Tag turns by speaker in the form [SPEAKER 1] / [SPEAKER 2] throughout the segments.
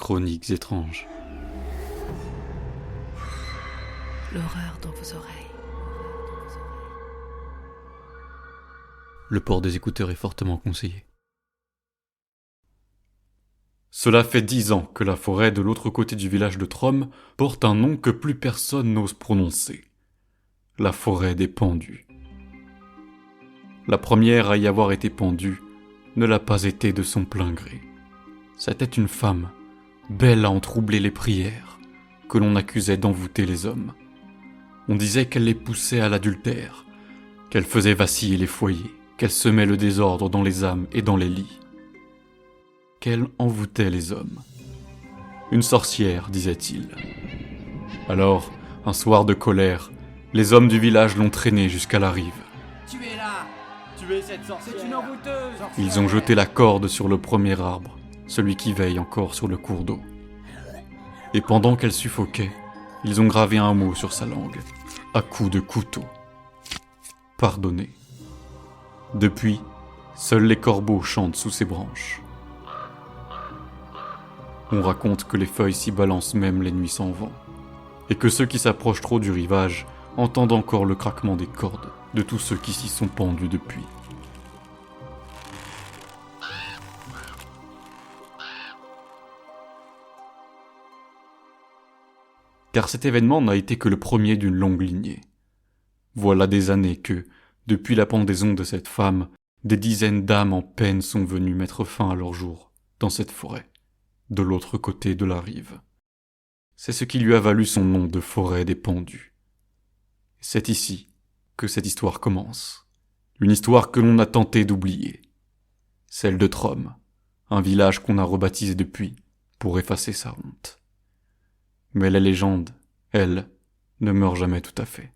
[SPEAKER 1] Chroniques étranges.
[SPEAKER 2] L'horreur dans vos oreilles.
[SPEAKER 1] Le port des écouteurs est fortement conseillé. Cela fait 10 ans que la forêt de l'autre côté du village de Trom porte un nom que plus personne n'ose prononcer. La forêt des pendus. La première à y avoir été pendue ne l'a pas été de son plein gré. C'était une femme, belle à en troubler les prières, que l'on accusait d'envoûter les hommes. On disait qu'elle les poussait à l'adultère, qu'elle faisait vaciller les foyers, qu'elle semait le désordre dans les âmes et dans les lits, qu'elle envoûtait les hommes. Une sorcière, disait-il. Alors, un soir de colère, les hommes du village l'ont traînée jusqu'à la rive.
[SPEAKER 3] Tuez-la! Tuez cette sorcière! C'est une envoûteuse!
[SPEAKER 1] Ils ont jeté la corde sur le premier arbre, celui qui veille encore sur le cours d'eau. Et pendant qu'elle suffoquait, ils ont gravé un mot sur sa langue, à coups de couteau. Pardonnez. Depuis, seuls les corbeaux chantent sous ses branches. On raconte que les feuilles s'y balancent même les nuits sans vent, et que ceux qui s'approchent trop du rivage entendent encore le craquement des cordes de tous ceux qui s'y sont pendus depuis. Car cet événement n'a été que le premier d'une longue lignée. Voilà des années que, depuis la pendaison de cette femme, des dizaines d'âmes en peine sont venues mettre fin à leur jour dans cette forêt, de l'autre côté de la rive. C'est ce qui lui a valu son nom de forêt des pendus. C'est ici que cette histoire commence. Une histoire que l'on a tenté d'oublier. Celle de Trom, un village qu'on a rebaptisé depuis pour effacer sa honte. Mais la légende, elle, ne meurt jamais tout à fait.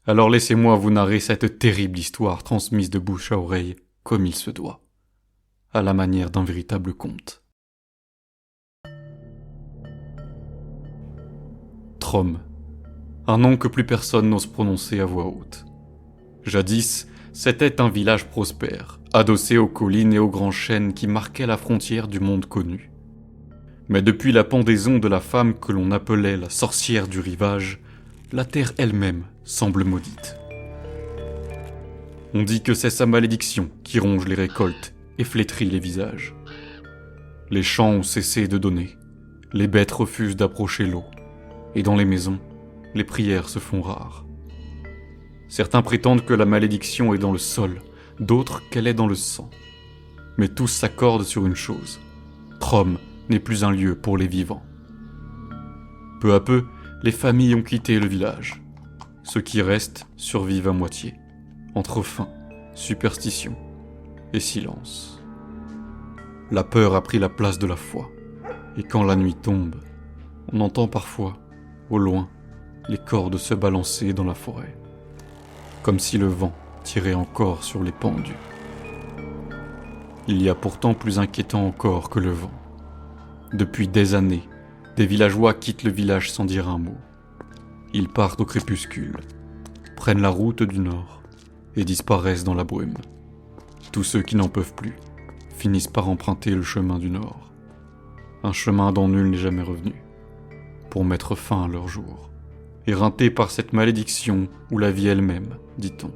[SPEAKER 1] Alors laissez-moi vous narrer cette terrible histoire transmise de bouche à oreille comme il se doit, à la manière d'un véritable conte. Trom, un nom que plus personne n'ose prononcer à voix haute. Jadis, c'était un village prospère, adossé aux collines et aux grands chênes qui marquaient la frontière du monde connu. Mais depuis la pendaison de la femme que l'on appelait la sorcière du rivage, la terre elle-même semble maudite. On dit que c'est sa malédiction qui ronge les récoltes et flétrit les visages. Les champs ont cessé de donner, les bêtes refusent d'approcher l'eau, et dans les maisons, les prières se font rares. Certains prétendent que la malédiction est dans le sol, d'autres qu'elle est dans le sang. Mais tous s'accordent sur une chose. Trom n'est plus un lieu pour les vivants. Peu à peu, les familles ont quitté le village. Ceux qui restent survivent à moitié, entre faim, superstition et silence. La peur a pris la place de la foi, et quand la nuit tombe, on entend parfois, au loin, les cordes se balancer dans la forêt, comme si le vent tirait encore sur les pendus. Il y a pourtant plus inquiétant encore que le vent. Depuis des années, des villageois quittent le village sans dire un mot. Ils partent au crépuscule, prennent la route du nord et disparaissent dans la brume. Tous ceux qui n'en peuvent plus finissent par emprunter le chemin du nord, un chemin dont nul n'est jamais revenu, pour mettre fin à leur jour, éreintés par cette malédiction ou la vie elle-même, dit-on.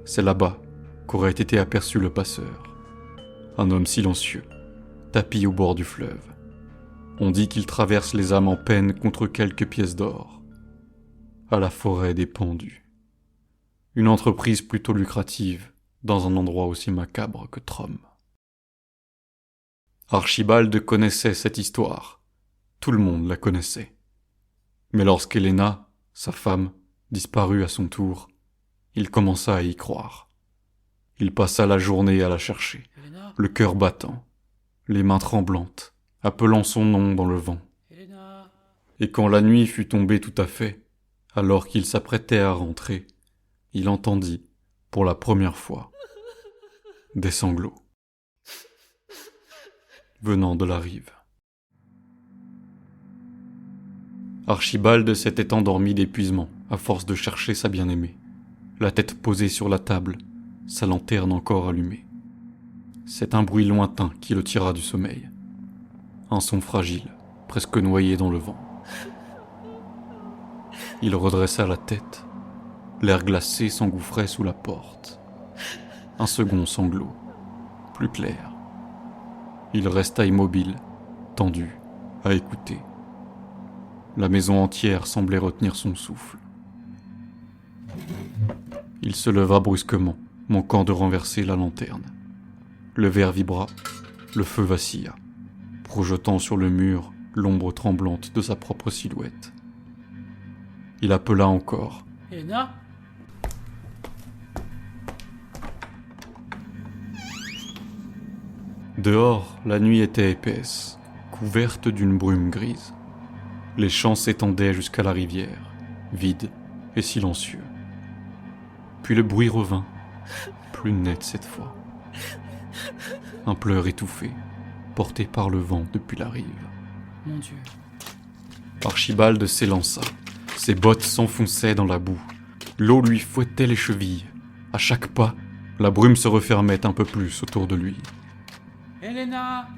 [SPEAKER 1] C'est là-bas qu'aurait été aperçu le passeur, un homme silencieux, tapi au bord du fleuve. On dit qu'il traverse les âmes en peine contre quelques pièces d'or, à la forêt des pendus. Une entreprise plutôt lucrative, dans un endroit aussi macabre que Trom. Archibald connaissait cette histoire. Tout le monde la connaissait. Mais lorsqu'Helena, sa femme, disparut à son tour, il commença à y croire. Il passa la journée à la chercher, le cœur battant, les mains tremblantes, appelant son nom dans le vent. Et quand la nuit fut tombée tout à fait, alors qu'il s'apprêtait à rentrer, il entendit, pour la première fois, des sanglots venant de la rive. Archibald s'était endormi d'épuisement à force de chercher sa bien-aimée, la tête posée sur la table, sa lanterne encore allumée. C'est un bruit lointain qui le tira du sommeil. un son fragile, presque noyé dans le vent. Il redressa la tête. L'air glacé s'engouffrait sous la porte. Un second sanglot, plus clair. Il resta immobile, tendu, à écouter. La maison entière semblait retenir son souffle. Il se leva brusquement, manquant de renverser la lanterne. Le verre vibra, le feu vacilla, projetant sur le mur l'ombre tremblante de sa propre silhouette. Il appela encore.
[SPEAKER 3] Elena?
[SPEAKER 1] Dehors, la nuit était épaisse, couverte d'une brume grise. Les champs s'étendaient jusqu'à la rivière, vide et silencieux. Puis le bruit revint, plus net cette fois. Un pleur étouffé, porté par le vent depuis la rive.
[SPEAKER 3] Mon Dieu.
[SPEAKER 1] Archibald s'élança. Ses bottes s'enfonçaient dans la boue. L'eau lui fouettait les chevilles. À chaque pas, la brume se refermait un peu plus autour de lui.
[SPEAKER 3] Elena!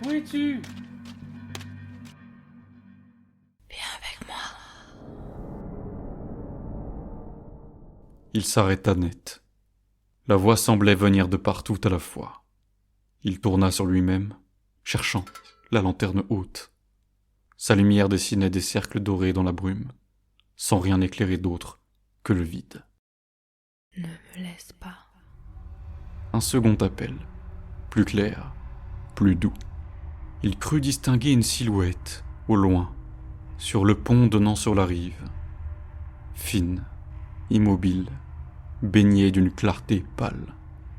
[SPEAKER 3] Où es-tu?
[SPEAKER 2] Viens avec moi.
[SPEAKER 1] Il s'arrêta net. La voix semblait venir de partout à la fois. Il tourna sur lui-même, cherchant la lanterne haute. Sa lumière dessinait des cercles dorés dans la brume, sans rien éclairer d'autre que le vide.
[SPEAKER 2] Ne me laisse pas.
[SPEAKER 1] Un second appel, plus clair, plus doux. Il crut distinguer une silhouette, au loin, sur le pont donnant sur la rive. Fine, immobile, baignée d'une clarté pâle.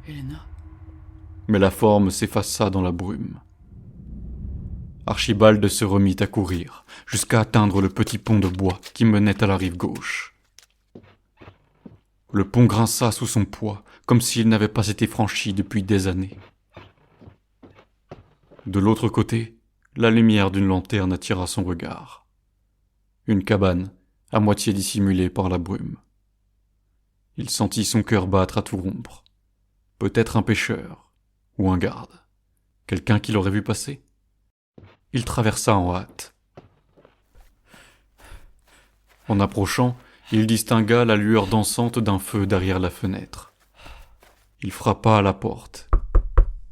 [SPEAKER 3] Elena?
[SPEAKER 1] Mais la forme s'effaça dans la brume. Archibald se remit à courir, jusqu'à atteindre le petit pont de bois qui menait à la rive gauche. Le pont grinça sous son poids, comme s'il n'avait pas été franchi depuis des années. De l'autre côté, la lumière d'une lanterne attira son regard. Une cabane, à moitié dissimulée par la brume. Il sentit son cœur battre à tout rompre. Peut-être un pêcheur, ou un garde. Quelqu'un qui l'aurait vu passer. Il traversa en hâte. En approchant, il distingua la lueur dansante d'un feu derrière la fenêtre. Il frappa à la porte.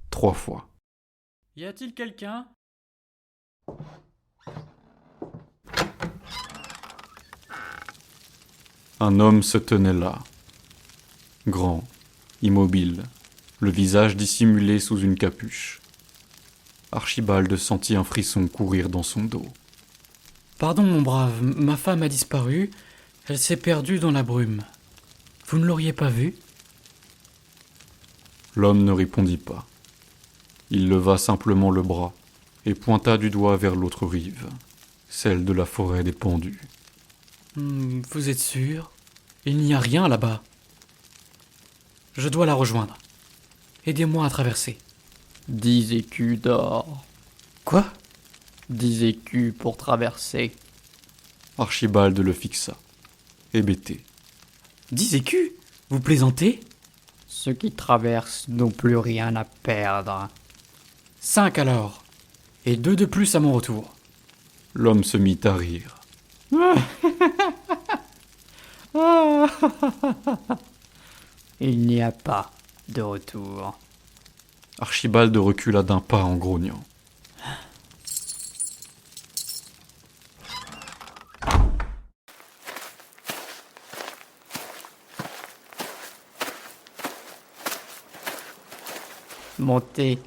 [SPEAKER 1] 3 fois.
[SPEAKER 3] Y a-t-il quelqu'un?
[SPEAKER 1] Un homme se tenait là. Grand, immobile, le visage dissimulé sous une capuche. Archibald sentit un frisson courir dans son dos.
[SPEAKER 4] Pardon, mon brave, ma femme a disparu. Elle s'est perdue dans la brume. Vous ne l'auriez pas vue?
[SPEAKER 1] L'homme ne répondit pas. Il leva simplement le bras et pointa du doigt vers l'autre rive, celle de la forêt des pendus.
[SPEAKER 4] Vous êtes sûr? Il n'y a rien là-bas. Je dois la rejoindre. Aidez-moi à traverser.
[SPEAKER 5] 10 écus d'or.
[SPEAKER 4] Quoi?
[SPEAKER 5] 10 écus pour traverser.
[SPEAKER 1] Archibald le fixa, hébété.
[SPEAKER 4] 10 écus? Vous plaisantez?
[SPEAKER 5] Ceux qui traversent n'ont plus rien à perdre.
[SPEAKER 4] 5 alors. Et 2 de plus à mon retour.
[SPEAKER 1] L'homme se mit à rire.
[SPEAKER 5] Il n'y a pas de retour.
[SPEAKER 1] Archibald recula d'un pas en grognant.
[SPEAKER 5] Montez.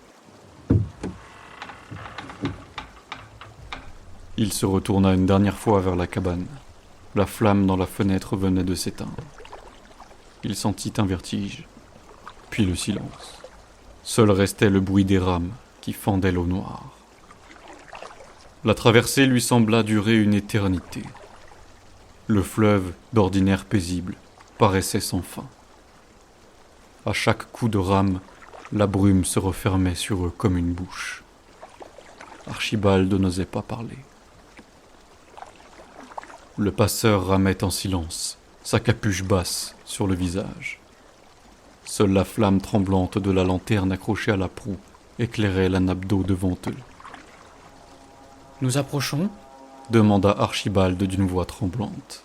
[SPEAKER 1] Il se retourna une dernière fois vers la cabane. La flamme dans la fenêtre venait de s'éteindre. Il sentit un vertige, puis le silence. Seul restait le bruit des rames qui fendaient l'eau noire. La traversée lui sembla durer une éternité. Le fleuve, d'ordinaire paisible, paraissait sans fin. À chaque coup de rame, la brume se refermait sur eux comme une bouche. Archibald n'osait pas parler. Le passeur ramait en silence, sa capuche basse sur le visage. Seule la flamme tremblante de la lanterne accrochée à la proue éclairait la nappe d'eau devant eux.
[SPEAKER 4] Nous approchons.
[SPEAKER 1] demanda Archibald d'une voix tremblante.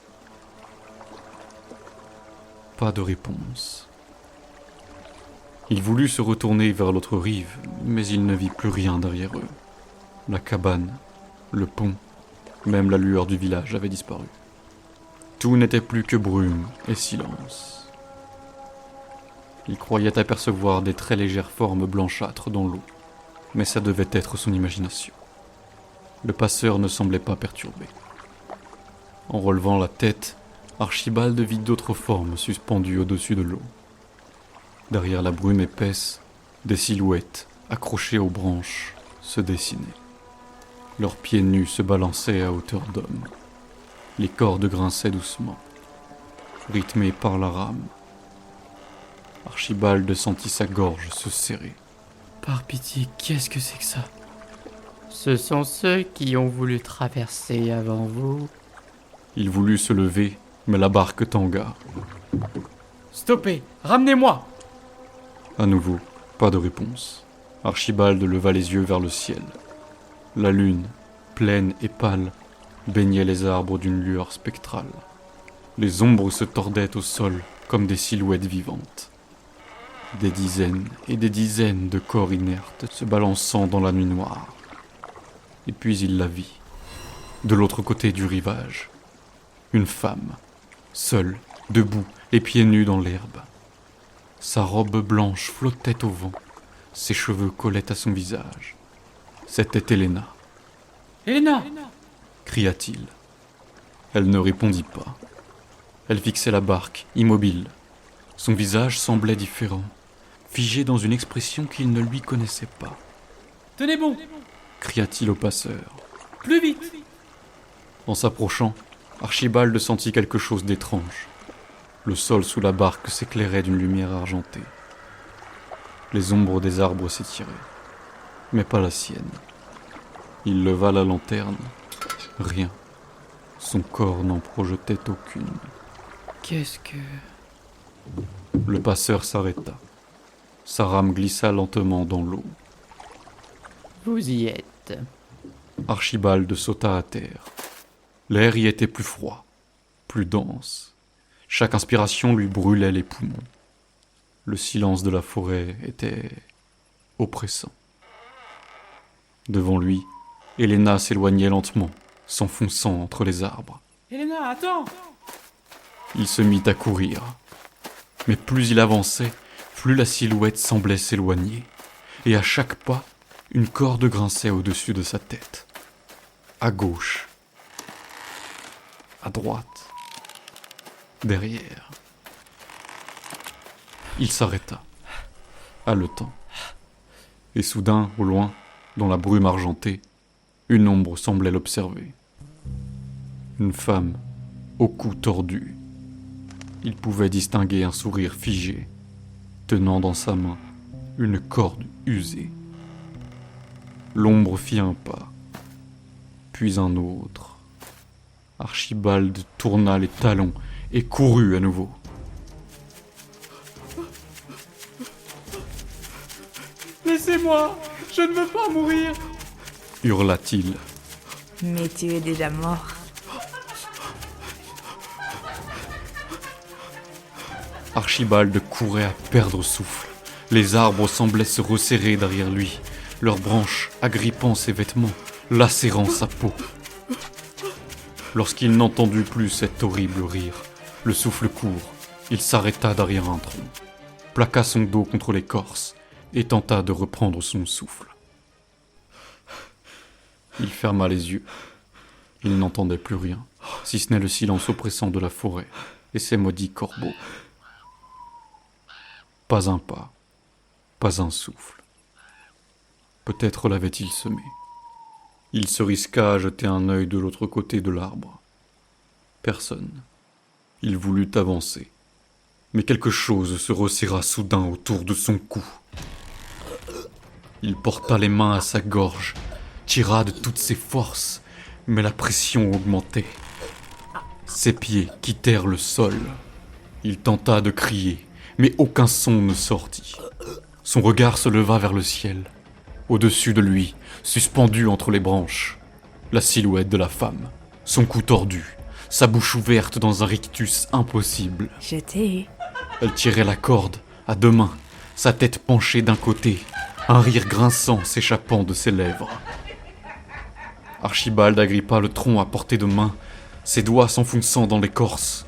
[SPEAKER 1] Pas de réponse. Il voulut se retourner vers l'autre rive, mais il ne vit plus rien derrière eux. La cabane, le pont, même la lueur du village avait disparu. Tout n'était plus que brume et silence. Il croyait apercevoir des très légères formes blanchâtres dans l'eau, mais ça devait être son imagination. Le passeur ne semblait pas perturbé. En relevant la tête, Archibald vit d'autres formes suspendues au-dessus de l'eau. Derrière la brume épaisse, des silhouettes, accrochées aux branches, se dessinaient. Leurs pieds nus se balançaient à hauteur d'homme. Les cordes grinçaient doucement, rythmées par la rame. Archibald sentit sa gorge se serrer.
[SPEAKER 4] Par pitié, qu'est-ce que c'est que ça?
[SPEAKER 5] Ce sont ceux qui ont voulu traverser avant vous.
[SPEAKER 1] Il voulut se lever, mais la barque tangua.
[SPEAKER 4] Stoppez! Ramenez-moi!
[SPEAKER 1] À nouveau, pas de réponse. Archibald leva les yeux vers le ciel. La lune, pleine et pâle, baignait les arbres d'une lueur spectrale. Les ombres se tordaient au sol comme des silhouettes vivantes. Des dizaines et des dizaines de corps inertes se balançant dans la nuit noire. Et puis il la vit, de l'autre côté du rivage. Une femme, seule, debout, les pieds nus dans l'herbe. Sa robe blanche flottait au vent, ses cheveux collaient à son visage. C'était Helena.
[SPEAKER 4] Helena!
[SPEAKER 1] Cria-t-il. Elle ne répondit pas. Elle fixait la barque, immobile. Son visage semblait différent, figé dans une expression qu'il ne lui connaissait pas.
[SPEAKER 4] Tenez bon!
[SPEAKER 1] Cria-t-il au passeur.
[SPEAKER 4] Plus vite!
[SPEAKER 1] En s'approchant, Archibald sentit quelque chose d'étrange. Le sol sous la barque s'éclairait d'une lumière argentée. Les ombres des arbres s'étiraient, mais pas la sienne. Il leva la lanterne. Rien. Son corps n'en projetait aucune.
[SPEAKER 4] Qu'est-ce que...
[SPEAKER 1] Le passeur s'arrêta. Sa rame glissa lentement dans l'eau.
[SPEAKER 5] Vous y êtes.
[SPEAKER 1] Archibald sauta à terre. L'air y était plus froid, plus dense. Chaque inspiration lui brûlait les poumons. Le silence de la forêt était oppressant. Devant lui, Helena s'éloignait lentement, s'enfonçant entre les arbres.
[SPEAKER 4] Helena, attends!
[SPEAKER 1] Il se mit à courir. Mais plus il avançait, plus la silhouette semblait s'éloigner. Et à chaque pas, une corde grinçait au-dessus de sa tête. À gauche. À droite. Derrière. Il s'arrêta, haletant. Et soudain, au loin, dans la brume argentée, une ombre semblait l'observer. Une femme, au cou tordu. Il pouvait distinguer un sourire figé, tenant dans sa main une corde usée. L'ombre fit un pas, puis un autre. Archibald tourna les talons et courut à nouveau.
[SPEAKER 4] Laissez-moi! Je ne veux pas mourir!
[SPEAKER 1] Hurla-t-il.
[SPEAKER 2] Mais tu es déjà mort.
[SPEAKER 1] Archibald courait à perdre souffle. Les arbres semblaient se resserrer derrière lui, leurs branches agrippant ses vêtements, lacérant sa peau. Lorsqu'il n'entendit plus cet horrible rire, le souffle court, il s'arrêta derrière un tronc, plaqua son dos contre l'écorce et tenta de reprendre son souffle. Il ferma les yeux. Il n'entendait plus rien, si ce n'est le silence oppressant de la forêt et ses maudits corbeaux. Pas un pas, pas un souffle. Peut-être l'avait-il semé. Il se risqua à jeter un œil de l'autre côté de l'arbre. Personne. Il voulut avancer. Mais quelque chose se resserra soudain autour de son cou. Il porta les mains à sa gorge, tira de toutes ses forces, mais la pression augmentait. Ses pieds quittèrent le sol. Il tenta de crier, mais aucun son ne sortit. Son regard se leva vers le ciel. Au-dessus de lui, suspendu entre les branches, La silhouette de la femme, son cou tordu, sa bouche ouverte dans un rictus impossible.
[SPEAKER 2] Je t'ai eu.
[SPEAKER 1] Elle tirait la corde à deux mains, sa tête penchée d'un côté, un rire grinçant s'échappant de ses lèvres. Archibald agrippa le tronc à portée de main, ses doigts s'enfonçant dans l'écorce.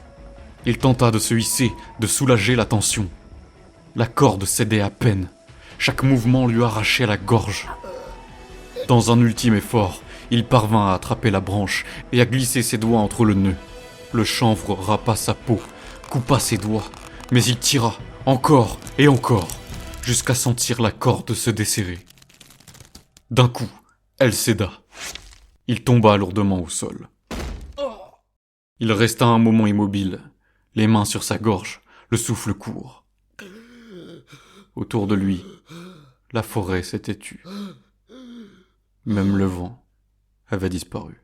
[SPEAKER 1] Il tenta de se hisser, de soulager la tension. La corde cédait à peine. Chaque mouvement lui arrachait la gorge. Dans un ultime effort, il parvint à attraper la branche et à glisser ses doigts entre le nœud. Le chanvre râpa sa peau, coupa ses doigts, mais il tira, encore et encore, jusqu'à sentir la corde se desserrer. D'un coup, elle céda. Il tomba lourdement au sol. Il resta un moment immobile, les mains sur sa gorge, le souffle court. Autour de lui, la forêt s'était tue. Même le vent avait disparu.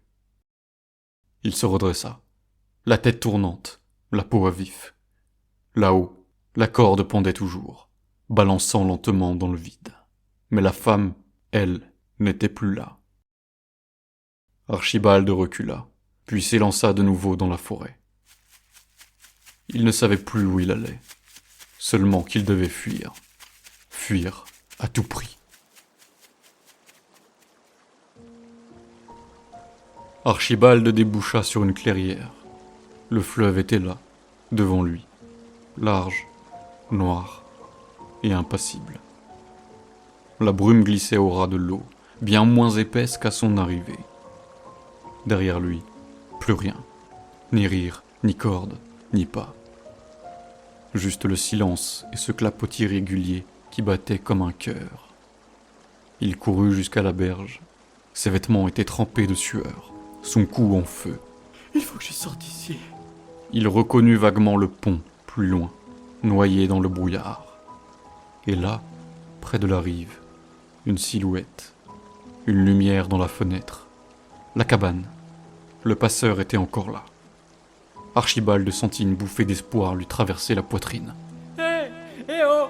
[SPEAKER 1] Il se redressa, la tête tournante, la peau à vif. Là-haut, la corde pendait toujours, balançant lentement dans le vide. Mais la femme, elle, n'était plus là. Archibald recula, puis s'élança de nouveau dans la forêt. Il ne savait plus où il allait, seulement qu'il devait fuir. Fuir à tout prix. Archibald déboucha sur une clairière. Le fleuve était là, devant lui, large, noir et impassible. La brume glissait au ras de l'eau, bien moins épaisse qu'à son arrivée. Derrière lui, plus rien, ni rire, ni corde, ni pas. Juste le silence et ce clapotis régulier qui battait comme un cœur. Il courut jusqu'à la berge. Ses vêtements étaient trempés de sueur, son cou en feu.
[SPEAKER 3] Il faut que je sorte d'ici.
[SPEAKER 1] Il reconnut vaguement le pont, plus loin, noyé dans le brouillard. Et là, près de la rive, une silhouette, une lumière dans la fenêtre, la cabane. Le passeur était encore là. Archibald sentit une bouffée d'espoir lui traverser la poitrine.
[SPEAKER 3] Hé oh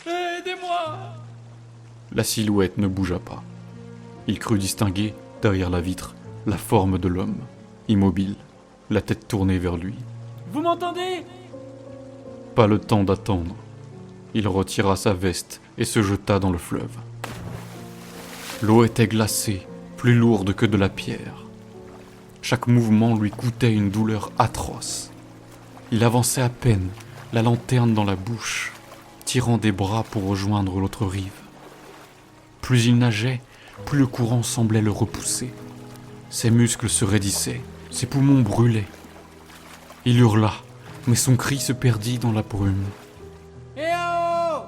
[SPEAKER 3] aidez-moi.
[SPEAKER 1] La silhouette ne bougea pas. Il crut distinguer, derrière la vitre, la forme de l'homme, immobile, la tête tournée vers lui.
[SPEAKER 3] Vous m'entendez?
[SPEAKER 1] Pas le temps d'attendre. Il retira sa veste et se jeta dans le fleuve. L'eau était glacée, plus lourde que de la pierre. Chaque mouvement lui coûtait une douleur atroce. Il avançait à peine, la lanterne dans la bouche, tirant des bras pour rejoindre l'autre rive. Plus il nageait, plus le courant semblait le repousser. Ses muscles se raidissaient, ses poumons brûlaient. Il hurla, mais son cri se perdit dans la brume.
[SPEAKER 3] Eh oh!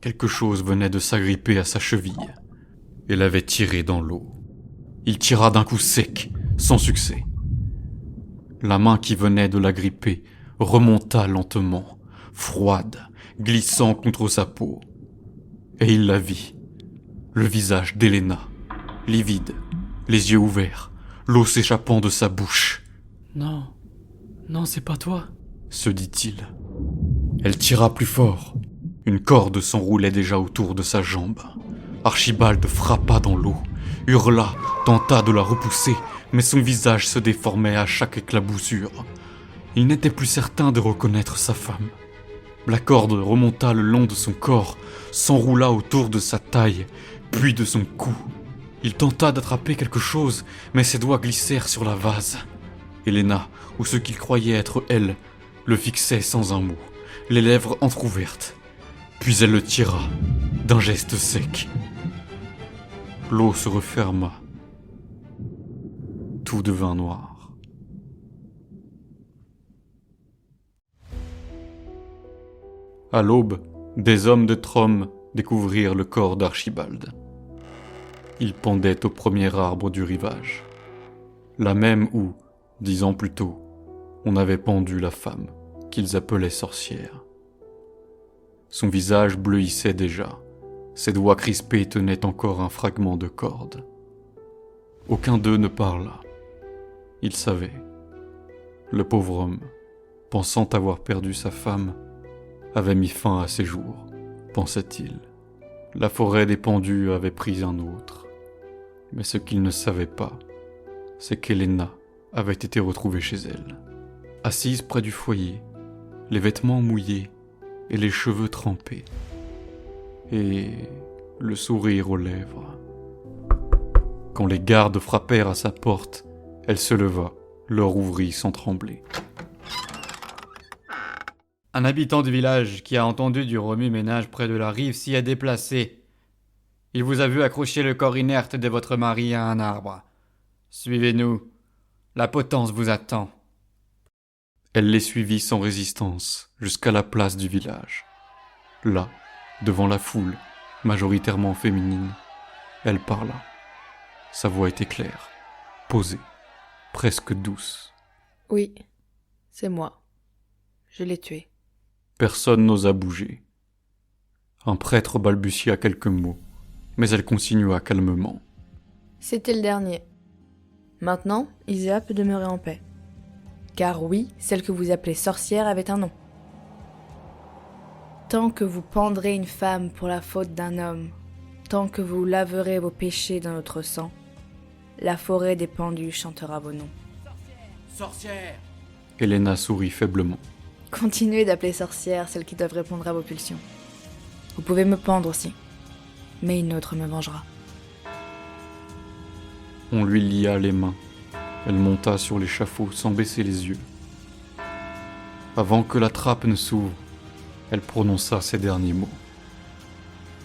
[SPEAKER 1] Quelque chose venait de s'agripper à sa cheville et l'avait tiré dans l'eau. Il tira d'un coup sec, sans succès. La main qui venait de l'agripper remonta lentement, froide, glissant contre sa peau. Et il la vit, le visage d'Helena, livide, les yeux ouverts, l'eau s'échappant de sa bouche.
[SPEAKER 4] « Non, non, c'est pas toi. »
[SPEAKER 1] se dit-il. Elle tira plus fort. Une corde s'enroulait déjà autour de sa jambe. Archibald frappa dans l'eau, hurla, tenta de la repousser, mais son visage se déformait à chaque éclaboussure. Il n'était plus certain de reconnaître sa femme. La corde remonta le long de son corps, s'enroula autour de sa taille, puis de son cou. Il tenta d'attraper quelque chose, mais ses doigts glissèrent sur la vase. Helena, ou ce qu'il croyait être elle, le fixait sans un mot, les lèvres entr'ouvertes. Puis elle le tira, d'un geste sec. L'eau se referma. Tout devint noir. À l'aube, des hommes de Trom découvrirent le corps d'Archibald. Il pendait au premier arbre du rivage, la même où, 10 ans plus tôt, on avait pendu la femme qu'ils appelaient sorcière. Son visage bleuissait déjà, ses doigts crispés tenaient encore un fragment de corde. Aucun d'eux ne parla. Il savait. Le pauvre homme, pensant avoir perdu sa femme, avait mis fin à ses jours, pensait-il. La forêt des pendus avait pris un autre. Mais ce qu'il ne savait pas, c'est qu'Elena avait été retrouvée chez elle, assise près du foyer, les vêtements mouillés et les cheveux trempés, et le sourire aux lèvres. Quand les gardes frappèrent à sa porte, elle se leva, leur ouvrit sans trembler.
[SPEAKER 5] Un habitant du village qui a entendu du remue-ménage près de la rive s'y est déplacé. Il vous a vu accrocher le corps inerte de votre mari à un arbre. Suivez-nous. La potence vous attend.
[SPEAKER 1] Elle les suivit sans résistance jusqu'à la place du village. Là, devant la foule, majoritairement féminine, elle parla. Sa voix était claire, posée, presque douce.
[SPEAKER 2] Oui, c'est moi. Je l'ai tué.
[SPEAKER 1] Personne n'osa bouger. Un prêtre balbutia quelques mots, mais elle continua calmement.
[SPEAKER 2] C'était le dernier. Maintenant, Iséa peut demeurer en paix. Car oui, celle que vous appelez sorcière avait un nom. Tant que vous pendrez une femme pour la faute d'un homme, tant que vous laverez vos péchés dans notre sang, la forêt des pendus chantera vos noms.
[SPEAKER 3] Sorcière!
[SPEAKER 1] Elena sourit faiblement.
[SPEAKER 2] Continuez d'appeler sorcière celles qui doivent répondre à vos pulsions. Vous pouvez me pendre aussi, mais une autre me vengera.
[SPEAKER 1] On lui lia les mains. Elle monta sur l'échafaud sans baisser les yeux. Avant que la trappe ne s'ouvre, elle prononça ces derniers mots.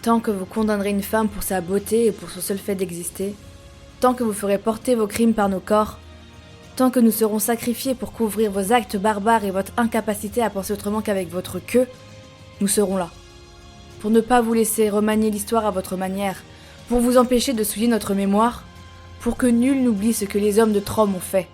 [SPEAKER 2] Tant que vous condamnerez une femme pour sa beauté et pour son seul fait d'exister, tant que vous ferez porter vos crimes par nos corps, tant que nous serons sacrifiés pour couvrir vos actes barbares et votre incapacité à penser autrement qu'avec votre queue, nous serons là. Pour ne pas vous laisser remanier l'histoire à votre manière, pour vous empêcher de souiller notre mémoire, pour que nul n'oublie ce que les hommes de Trom ont fait.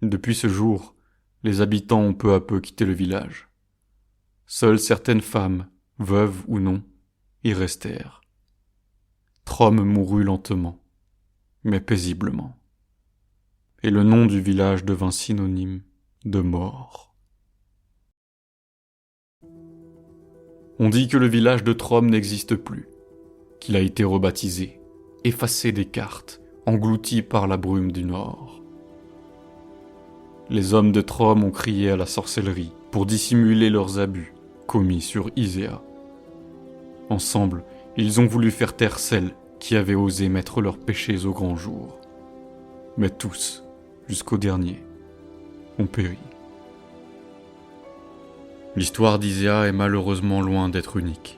[SPEAKER 1] Depuis ce jour, les habitants ont peu à peu quitté le village. Seules certaines femmes, veuves ou non, y restèrent. Trom mourut lentement, mais paisiblement. Et le nom du village devint synonyme de mort. On dit que le village de Trom n'existe plus, qu'il a été rebaptisé, effacé des cartes, englouti par la brume du Nord. Les hommes de Trom ont crié à la sorcellerie pour dissimuler leurs abus commis sur Iséa. Ensemble, ils ont voulu faire taire celles qui avaient osé mettre leurs péchés au grand jour. Mais tous, jusqu'au dernier, ont péri. L'histoire d'Iséa est malheureusement loin d'être unique.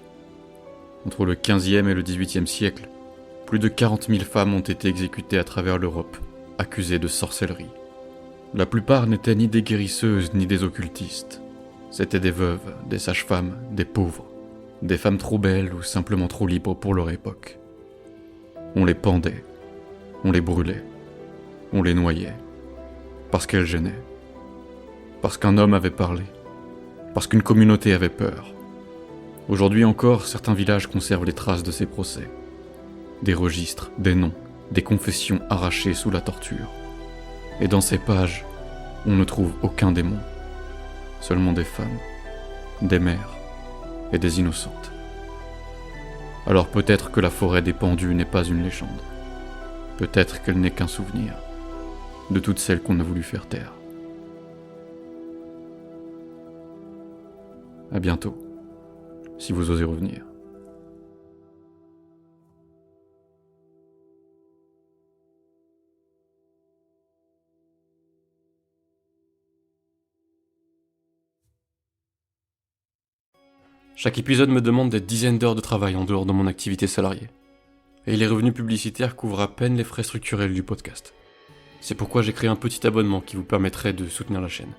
[SPEAKER 1] Entre le XVe et le XVIIIe siècle, plus de 40 000 femmes ont été exécutées à travers l'Europe, accusées de sorcellerie. La plupart n'étaient ni des guérisseuses ni des occultistes. C'étaient des veuves, des sages-femmes, des pauvres, des femmes trop belles ou simplement trop libres pour leur époque. On les pendait, on les brûlait, on les noyait, parce qu'elles gênaient, parce qu'un homme avait parlé, parce qu'une communauté avait peur. Aujourd'hui encore, certains villages conservent les traces de ces procès. Des registres, des noms, des confessions arrachées sous la torture. Et dans ces pages, on ne trouve aucun démon, seulement des femmes, des mères et des innocentes. Alors peut-être que la forêt des pendus n'est pas une légende. Peut-être qu'elle n'est qu'un souvenir de toutes celles qu'on a voulu faire taire. À bientôt, si vous osez revenir.
[SPEAKER 6] Chaque épisode me demande des dizaines d'heures de travail en dehors de mon activité salariée. Et les revenus publicitaires couvrent à peine les frais structurels du podcast. C'est pourquoi j'ai créé un petit abonnement qui vous permettrait de soutenir la chaîne.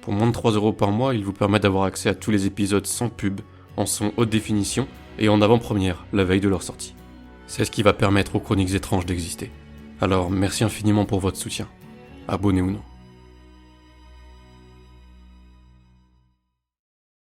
[SPEAKER 6] Pour moins de 3 € par mois, il vous permet d'avoir accès à tous les épisodes sans pub, en son haute définition et en avant-première, la veille de leur sortie. C'est ce qui va permettre aux Chroniques étranges d'exister. Alors merci infiniment pour votre soutien, abonnez ou non.